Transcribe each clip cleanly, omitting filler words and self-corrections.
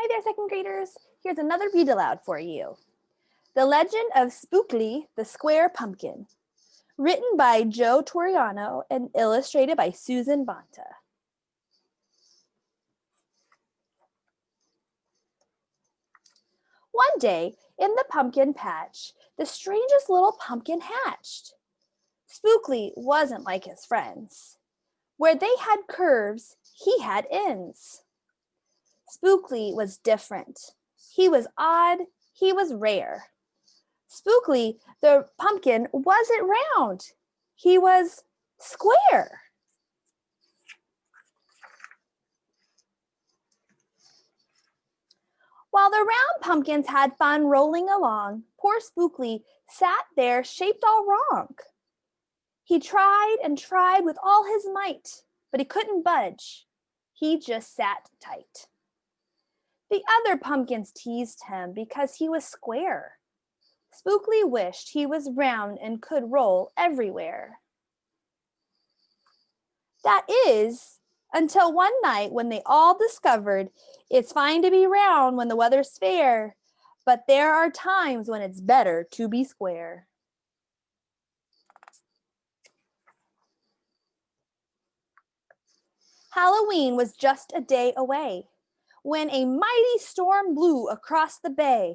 Hi there, second graders. Here's another read aloud for you. The Legend of Spookley, the Square Pumpkin. Written by Troiano and illustrated by Susan Bonta. One day, in the pumpkin patch, the strangest little pumpkin hatched. Spookley wasn't like his friends. Where they had curves, he had ends. Spookley was different. He was odd, he was rare. Spookley, the pumpkin, wasn't round. He was square. While the round pumpkins had fun rolling along, poor Spookley sat there shaped all wrong. He tried and tried with all his might, but he couldn't budge. He just sat tight. The other pumpkins teased him because he was square. Spookley wished he was round and could roll everywhere. That is, until one night when they all discovered it's fine to be round when the weather's fair, but there are times when it's better to be square. Halloween was just a day away when a mighty storm blew across the bay.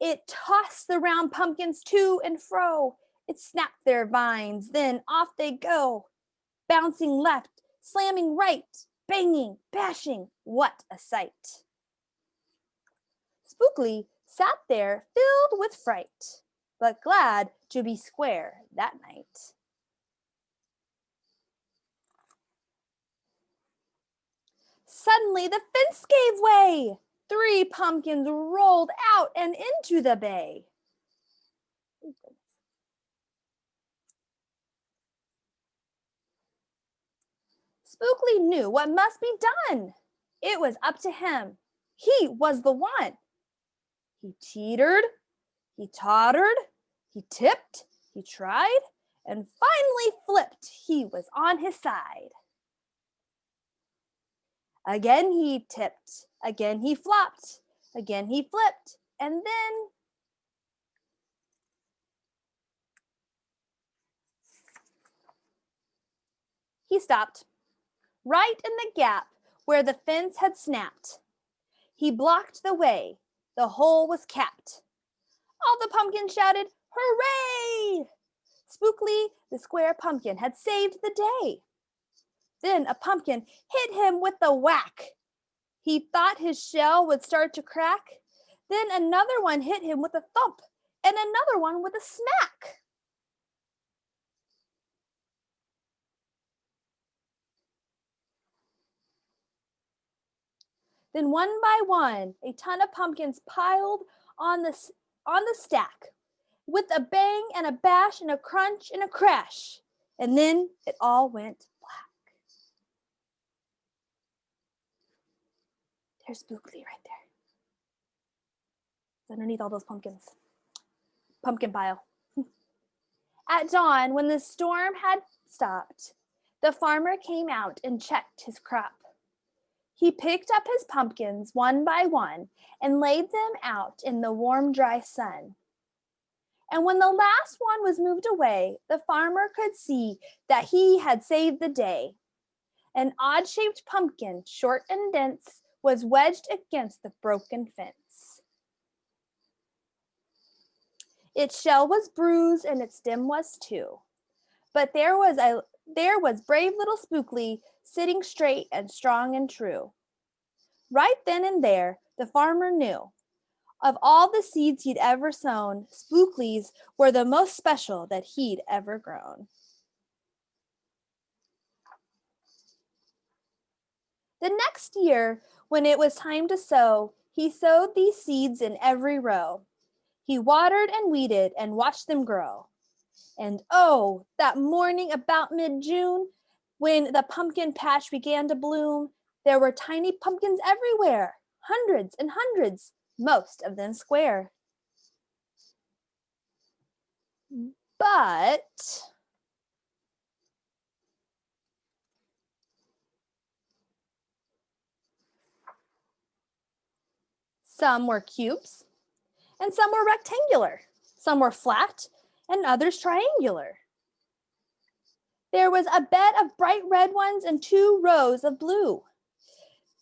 It tossed the round pumpkins to and fro. It snapped their vines, then off they go. Bouncing left, slamming right, banging, bashing, what a sight. Spookley sat there filled with fright, but glad to be square that night. Suddenly the fence gave way. 3 pumpkins rolled out and into the bay. Spookley knew what must be done. It was up to him. He was the one. He teetered, he tottered, he tipped, he tried, and finally flipped. He was on his side. Again he tipped, again he flopped, again he flipped, and then he stopped, right in the gap where the fence had snapped. He blocked the way. The hole was capped. All the pumpkins shouted, "Hooray!" Spookley, the square pumpkin, had saved the day. Then a pumpkin hit him with a whack. He thought his shell would start to crack. Then another one hit him with a thump, and another one with a smack. Then one by one, a ton of pumpkins piled on the stack, with a bang and a bash and a crunch and a crash. And then it all went black. There's Spookley right there. It's underneath all those pumpkins. Pumpkin pile. At dawn, when the storm had stopped, the farmer came out and checked his crop. He picked up his pumpkins one by one and laid them out in the warm, dry sun. And when the last one was moved away, the farmer could see that he had saved the day. An odd-shaped pumpkin, short and dense, was wedged against the broken fence. Its shell was bruised and its stem was too. But there was brave little Spookley sitting straight and strong and true. Right then and there, the farmer knew. Of all the seeds he'd ever sown, Spookley's were the most special that he'd ever grown. The next year, when it was time to sow, he sowed these seeds in every row. He watered and weeded and watched them grow. And oh, that morning about mid-June, when the pumpkin patch began to bloom, there were tiny pumpkins everywhere, hundreds and hundreds, most of them square. But Some were cubes, and some were rectangular. Some were flat, and others triangular. There was a bed of bright red ones and 2 rows of blue.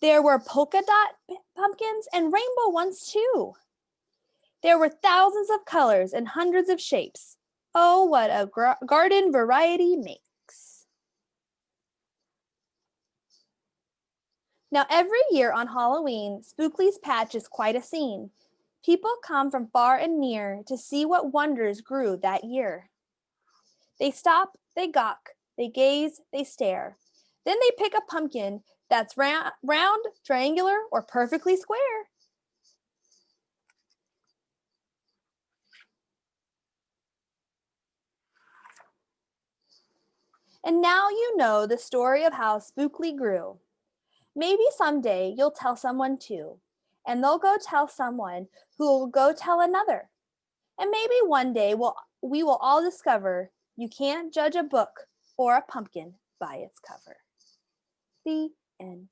There were polka dot pumpkins and rainbow ones too. There were thousands of colors and hundreds of shapes. Oh, what a garden variety makes. Now, every year on Halloween, Spookley's patch is quite a scene. People come from far and near to see what wonders grew that year. They stop, they gawk, they gaze, they stare. Then they pick a pumpkin that's round, triangular, or perfectly square. And now you know the story of how Spookley grew. Maybe someday you'll tell someone too, and they'll go tell someone who will go tell another. And maybe one day we will all discover you can't judge a book or a pumpkin by its cover. The end.